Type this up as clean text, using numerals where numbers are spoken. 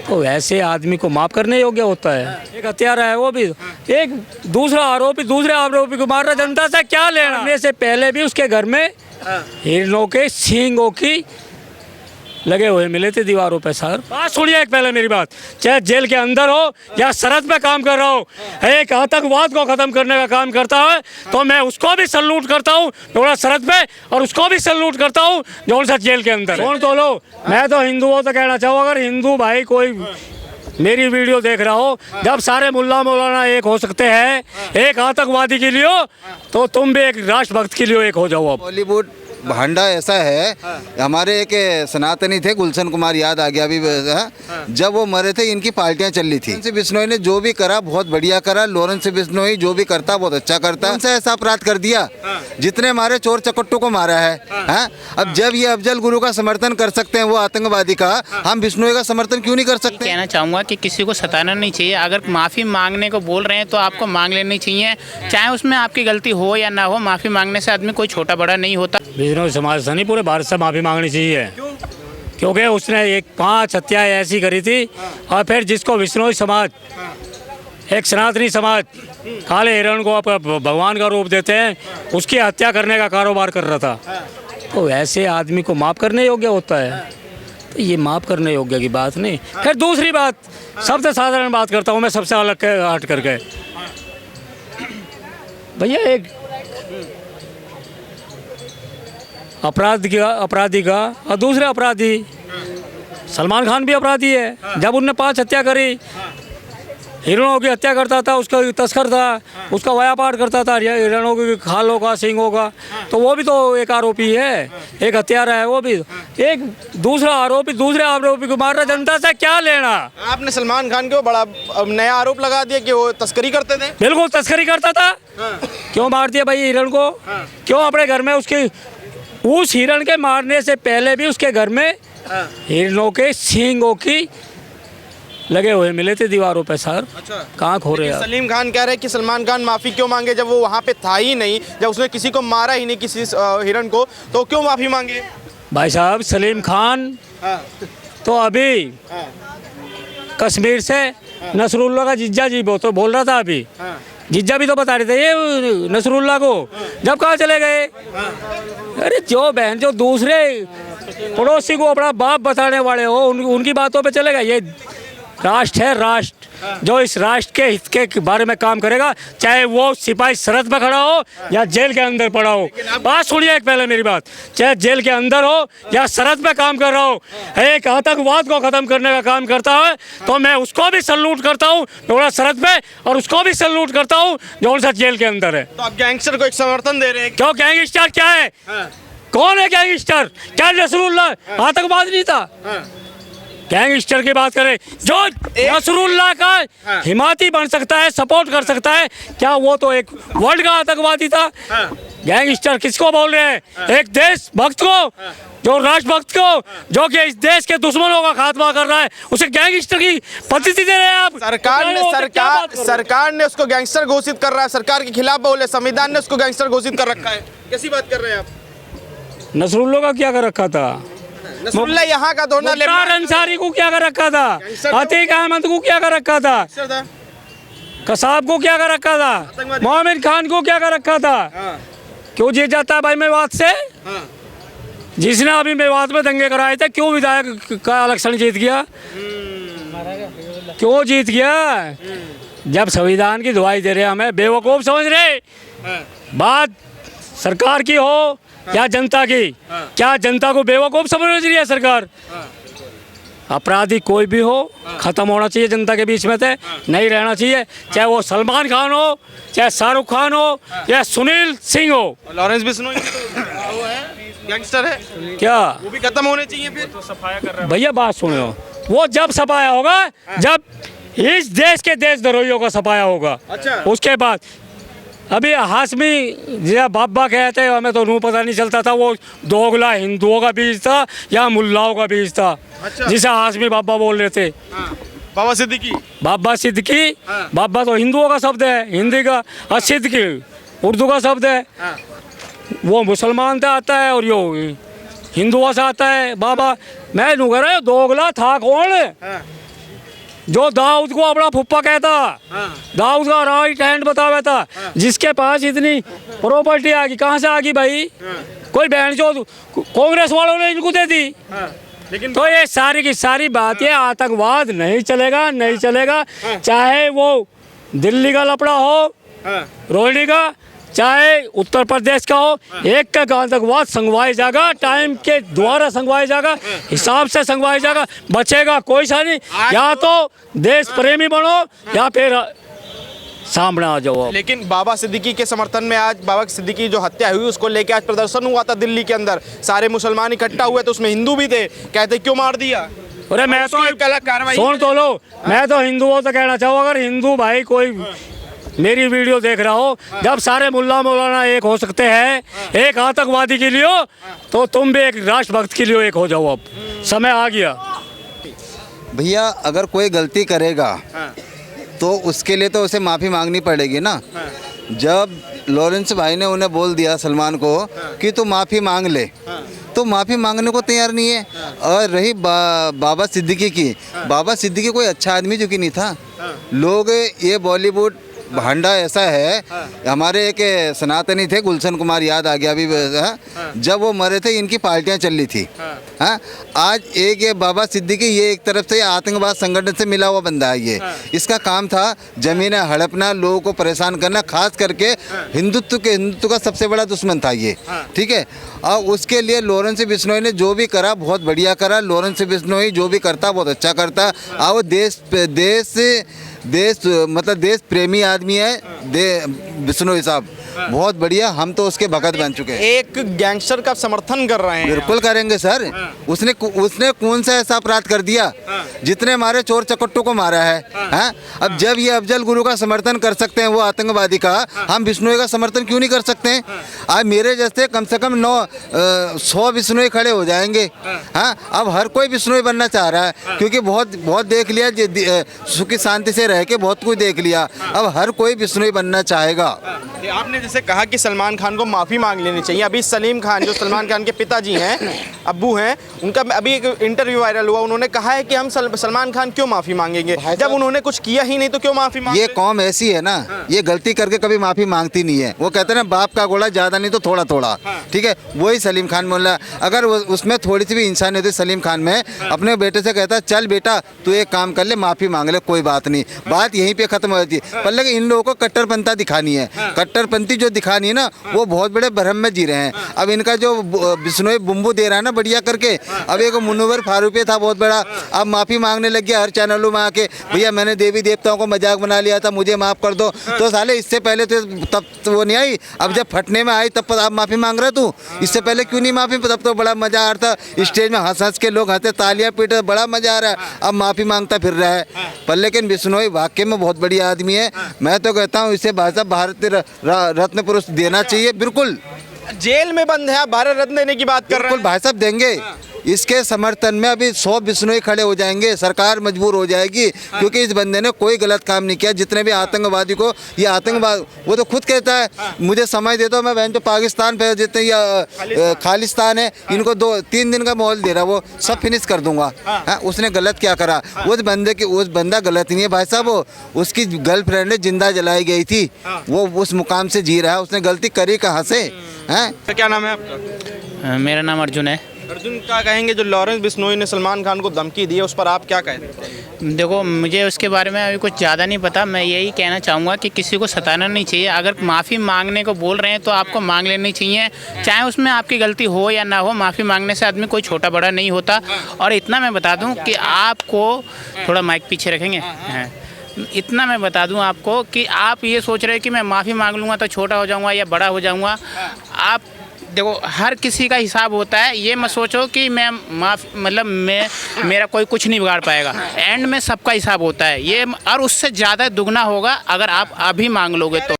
तो ऐसे आदमी को माफ करने योग्य होता है? एक हत्यारा है वो भी, एक दूसरा आरोपी दूसरे आरोपी को मार रहा, जनता से क्या लेना? आने से पहले भी उसके घर में हिरणों के सींगों की लगे हुए मिले थे दीवारों पे। सर बात सुनिए, एक पहले मेरी बात, चाहे जेल के अंदर हो या सरहद पे काम कर रहा हो, एक आतंकवाद को खत्म करने का काम करता है तो मैं उसको भी सल्यूट करता हूँ जो सरहद पे, और उसको भी सल्यूट करता हूँ जो सा जेल के अंदर। कौन तो लो, मैं तो हिंदुओं से कहना चाहूँ, अगर हिंदू भाई कोई मेरी वीडियो देख रहा हो, जब सारे मुल्ला मौलाना एक हो सकते हैं एक आतंकवादी के लिए, तो तुम भी एक राष्ट्रभक्त के लिए एक हो जाओ। अब बॉलीवुड भांडा ऐसा है, हमारे एक सनातनी थे गुलशन कुमार, याद आ गया अभी, जब वो मरे थे इनकी पार्टियां चल रही थी। लॉरेंस बिश्नोई ने जो भी करा बहुत बढ़िया करा, लॉरेंस बिश्नोई जो भी करता बहुत अच्छा करता है। उनसे ऐसा अपराध कर दिया, जितने मारे चोर चकट्टों को मारा है। अब जब ये अफजल गुरु का समर्थन कर सकते हैं वो आतंकवादी का, हम बिश्नोई का समर्थन क्यों नहीं कर सकते? कहना चाहूँगा कि किसी को सताना नहीं चाहिए। अगर माफ़ी मांगने को बोल रहे हैं तो आपको मांग लेनी चाहिए, चाहे उसमें आपकी गलती हो या ना हो। माफ़ी मांगने से आदमी कोई छोटा बड़ा नहीं होता। बिश्नोई समाज से नहीं, पूरे भारत से माफ़ी मांगनी चाहिए। क्योंकि उसने एक 5 हत्याएं ऐसी करी थी, और फिर जिसको बिश्नोई समाज, एक सनातनी समाज काले हिरण को भगवान का रूप देते हैं, उसकी हत्या करने का कारोबार कर रहा था। तो ऐसे आदमी को माफ़ करने योग्य होता है? तो ये माफ़ करने योग्य की बात नहीं। फिर दूसरी बात, सबसे साधारण बात करता हूँ मैं, सबसे अलग हट करके, भैया एक अपराधी का और दूसरे अपराधी, सलमान खान भी अपराधी है। जब उनने 5 हत्या करी, हिरणों की हत्या करता था, उसका तस्कर था, उसका व्यापार करता था हिरणों की खालों का सींगों का, तो वो भी तो एक आरोपी है, एक हत्यारा है वो भी। एक दूसरा आरोपी दूसरे आरोपी को मार रहा, जनता से क्या लेना? आपने सलमान खान को बड़ा नया आरोप लगा दिया कि वो तस्करी करते थे। बिल्कुल तस्करी करता था। क्यों मार दिया भाई हिरण को? क्यों अपने घर में उसकी, उस हिरण के मारने से पहले भी उसके घर में हिरणों के सींगों की लगे हुए मिले थे दीवारों पे। सर कहाँ खो रहे हैं? सलीम खान कह रहे हैं कि सलमान खान माफ़ी क्यों मांगे जब वो वहाँ पे था ही नहीं, जब उसने किसी को मारा ही नहीं, किसी हिरण को, तो क्यों माफ़ी मांगे? भाई साहब, सलीम खान तो अभी कश्मीर से नसरुल्ला का जिज्जा जी वो तो बोल रहा था, अभी जिज्जा भी तो बता रहे थे ये नसरुल्ला को, जब कहाँ चले गए? अरे जो बहन जो दूसरे पड़ोसी को अपना बाप बताने वाले हो, उनकी बातों पे चलेगा? ये राष्ट्र है, राष्ट्र जो इस राष्ट्र के हित के बारे में काम करेगा, चाहे वो सिपाही सरहद में खड़ा हो या जेल के अंदर पड़ा हो। बात सुनिए, एक पहले मेरी बात, चाहे जेल के अंदर हो या सरहद में काम कर रहा हो, एक आतंकवाद को खत्म करने का काम करता है तो मैं उसको भी सल्यूट करता हूँ जो सरहद में, और उसको भी सल्यूट करता हूँ जो सा जेल के अंदर है। तो आप गैंगस्टर को एक समर्थन दे रहे हैं? क्यों? गैंगस्टर क्या है? कौन है गैंगस्टर? क्या नसरुल्ला आतंकवाद नहीं था? गैंगस्टर की बात करें, जो नसरुल्ला का हिमाती बन सकता है, सपोर्ट कर सकता है, क्या वो तो एक वर्ल्ड का आतंकवादी था? गैंगस्टर किसको बोल रहे हैं? एक देशभक्त को, जो राष्ट्रभक्त को, जो कि इस देश के दुश्मनों का खात्मा कर रहा है, उसे गैंगस्टर की पद्धति दे रहे हैं आप। सरकार ने उसको गैंगस्टर घोषित कर रहा है, सरकार के खिलाफ बोले, संविधान ने उसको गैंगस्टर घोषित कर रखा है। कैसी बात कर रहे हैं आप? नसरुल्ला का क्या कर रखा था? नसरुल्ला यहाँ का दोना मुख्तार अंसारी को क्या कर रखा था? अतीक अहमद को क्या कर रखा था? कसाब को क्या कर रखा था? मोहम्मद खान को क्या कर रखा था? क्यों जीत जाता है भाई मेवात से? जिसने अभी मेवात में दंगे कराए थे, क्यों विधायक का इलेक्शन जीत गया? क्यों जीत गया? जब संविधान की दुहाई दे रहे हमें बेवकूफ़ समझ रहे। बात सरकार की हो या जनता की, क्या जनता को बेवकूफ़ समझ रही है सरकार? अपराधी कोई भी हो, खत्म होना चाहिए जनता के बीच में से, नहीं रहना चाहिए, चाहे वो सलमान खान हो, चाहे शाहरुख खान हो, या सुनील सिंह हो। लॉरेंस बिश्नोई वो है गैंगस्टर है क्या? वो भी खत्म होने चाहिए फिर? तो सफाया कर रहा है भैया, बात सुनो, वो जब सफाया होगा जब इस देश के देशद्रोहियों का सफाया होगा। अच्छा। उसके बाद अभी हाशमी जिया बाबा कहते हैं, हमें तो नू पता नहीं चलता था वो दोगला हिंदुओं का बीज था या मुल्लाओं का बीज था। अच्छा। जिसे हाशमी बाबा बोल रहे थे। बाबा सिद्दीकी। बाबा सिद्दीकी, बाबा तो हिंदुओं का शब्द है, हिंदी का, और सिद्दीकी उर्दू का शब्द है। वो मुसलमान से आता है और यो हिंदुओं से आता है बाबा। मैं नू कह रहा हूं, दोगला था कौन हाँ, जो दाऊद को अपना फुप्पा कहता, हाँ, दाऊद का राइट हैंड बतावा था, जिसके पास इतनी प्रॉपर्टी आ गई, कहाँ से आ गई भाई? हाँ, कोई बहन जो कांग्रेस वालों ने इनको दे दी। हाँ। लेकिन तो ये सारी की सारी बात, ये आतंकवाद नहीं चलेगा, नहीं चलेगा। चाहे वो दिल्ली का लफड़ा हो, हाँ, रोहिणी का, चाहे उत्तर प्रदेश का हो, एक का आतंकवाद संगवाया जाएगा, टाइम के द्वारा संगवाया जाएगा, हिसाब से संगवाया जाएगा, बचेगा कोई सा नहीं। या तो देश प्रेमी बनो या फिर सामने आ जाओ आप। लेकिन बाबा सिद्दीकी के समर्थन में आज बाबा सिद्दीकी की जो हत्या हुई उसको लेके आज प्रदर्शन हुआ था दिल्ली के अंदर, सारे मुसलमान इकट्ठा हुए तो उसमें हिंदू भी थे, कहते क्यों मार दिया? अरे मैं तो कार्रवाई सुन तो लो, मैं तो हिंदुओं से कहना चाहूँ, अगर हिंदू भाई कोई मेरी वीडियो देख रहा हो, जब सारे मुल्ला मौलाना एक हो सकते हैं एक आतंकवादी के लिए, तो तुम भी एक राष्ट्रभक्त के लिए एक हो जाओ। अब समय आ गया। भैया अगर कोई गलती करेगा हाँ, तो उसके लिए तो उसे माफ़ी मांगनी पड़ेगी ना। हाँ, जब लॉरेंस भाई ने उन्हें बोल दिया सलमान को कि तू माफ़ी मांग ले, तो माफ़ी मांगने को तैयार नहीं है। और रही बाबा सिद्दीकी की, बाबा सिद्दीकी कोई अच्छा आदमी जो कि नहीं था। लोग ये बॉलीवुड भांडा ऐसा है, हमारे एक सनातनी थे गुलशन कुमार, याद आ गया अभी, जब वो मरे थे इनकी पार्टियां चल रही थी। हाँ, आज एक ये बाबा सिद्दीकी, ये एक तरफ से आतंकवाद संगठन से मिला हुआ बंदा है। ये इसका काम था जमीनें हड़पना, लोगों को परेशान करना, खास करके हिंदुत्व का सबसे बड़ा दुश्मन था ये। ठीक है, और उसके लिए लॉरेंस बिश्नोई ने जो भी करा बहुत बढ़िया करा। लॉरेंस बिश्नोई जो भी करता बहुत अच्छा करता, और वो देश मतलब देश प्रेमी आदमी है। बिश्नोई साहब बहुत बढ़िया, हम तो उसके भगत बन चुके हैं। एक गैंगस्टर का समर्थन कर रहे हैं। बिल्कुल करेंगे सर। उसने कौन सा ऐसा अपराध कर दिया? जितने हमारे चोर चकट्टों को मारा है। हाँ? अब जब ये अफजल गुरु का समर्थन कर सकते हैं वो आतंकवादी का, हम बिश्नोई का समर्थन क्यों नहीं कर सकते हैं? आज मेरे जैसे कम से कम 100 बिश्नोई खड़े हो जाएंगे। हाँ, अब हर कोई बिश्नोई बनना चाह रहा है, क्योंकि बहुत देख लिया, सुखी शांति से रह के बहुत कुछ देख लिया। अब हर कोई बिश्नोई बनना चाहेगा। आपने जैसे कहा कि सलमान खान को माफ़ी मांग लेनी चाहिए, अभी सलीम खान जो सलमान खान के पिताजी हैं, अब्बू हैं, उनका अभी एक इंटरव्यू वायरल हुआ, उन्होंने कहा है कि हम सलमान खान क्यों माफ़ी मांगेंगे, जब उन्होंने कुछ किया ही नहीं तो क्यों माफ़ी मांगे? ये कौम ऐसी है ना, ये गलती करके कभी माफ़ी मांगती नहीं है। वो कहते हैं ना, बाप का घोड़ा ज़्यादा नहीं तो थोड़ा थोड़ा। ठीक है, वही सलीम खान बोला। अगर उसमें थोड़ी सी भी इंसानियत होती सलीम खान में, अपने बेटे से कहता चल बेटा तू एक काम कर ले, माफ़ी मांग ले, कोई बात नहीं, बात यहीं पे खत्म हो जाती है। पर लेकिन इन लोगों को कट्टरपंथा दिखानी है। कट्टरपंथी जो दिखानी है ना, वो बहुत बड़े भ्रम में जी रहे हैं। अब इनका जो बिश्नोई बुम्बू दे रहा है ना बढ़िया करके, अब एक मुनव्वर फारूकी था बहुत बड़ा, अब माफ़ी मांगने लग गया हर चैनलों में आके, भैया मैंने देवी देवताओं को मजाक बना लिया था, मुझे माफ़ कर दो। तो साले इससे पहले तो तब तो वो नहीं आई, अब जब फटने में आई तब आप माफ़ी मांग रहे तू, इससे पहले क्यों नहीं माफ़ी? तब तो बड़ा मजा आ रहा था, स्टेज में हंस हंस के लोग हंसते, तालियां पीटे, बड़ा मजा आ रहा है। अब माफ़ी मांगता फिर रहा है। पर लेकिन बिश्नोई वाकई में बहुत बढ़िया आदमी है। मैं तो कहता हूँ इसे भाई साहब भारत रत्न पुरस्कार देना चाहिए। बिल्कुल, जेल में बंद है, आप भारत रत्न देने की बात कर रहे बिल्कुल हैं। भाई साहब देंगे। इसके समर्थन में अभी 100 बिश्नोई खड़े हो जाएंगे, सरकार मजबूर हो जाएगी, क्योंकि इस बंदे ने कोई गलत काम नहीं किया। जितने भी आतंकवादी को ये आतंकवाद, वो तो खुद कहता है मुझे समय दे दो, मैं बहन जो पाकिस्तान पे जितने ये खालिस्तान है इनको 2-3 दिन का माहौल दे रहा, वो सब फिनिश कर दूंगा। हाँ, उसने गलत क्या करा? उस बंदा गलत नहीं है भाई साहब, वो उसकी गर्लफ्रेंड ने जिंदा जलाई गई थी, वो उस मुकाम से जी रहा है, उसने गलती करी कहाँ से? हैं? क्या नाम है आपका? मेरा नाम अर्जुन है। अर्जुन, क्या कहेंगे जो लॉरेंस बिश्नोई ने सलमान खान को धमकी दी है, उस पर आप क्या कहेंगे? देखो, मुझे उसके बारे में अभी कुछ ज़्यादा नहीं पता। मैं यही कहना चाहूँगा कि किसी को सताना नहीं चाहिए। अगर माफ़ी मांगने को बोल रहे हैं तो आपको मांग लेनी चाहिए, चाहे उसमें आपकी गलती हो या ना हो। माफ़ी मांगने से आदमी कोई छोटा बड़ा नहीं होता। और इतना मैं बता दूँ कि आपको, थोड़ा माइक पीछे रखेंगे, हाँ, इतना मैं बता दूं आपको कि आप ये सोच रहे हैं कि मैं माफ़ी मांग लूँगा तो छोटा हो जाऊँगा या बड़ा हो जाऊँगा। आप देखो, हर किसी का हिसाब होता है। ये मत सोचो कि मैं मेरा कोई कुछ नहीं बिगाड़ पाएगा। एंड में सबका हिसाब होता है ये, और उससे ज़्यादा दुगना होगा अगर आप अभी मांग लोगे तो।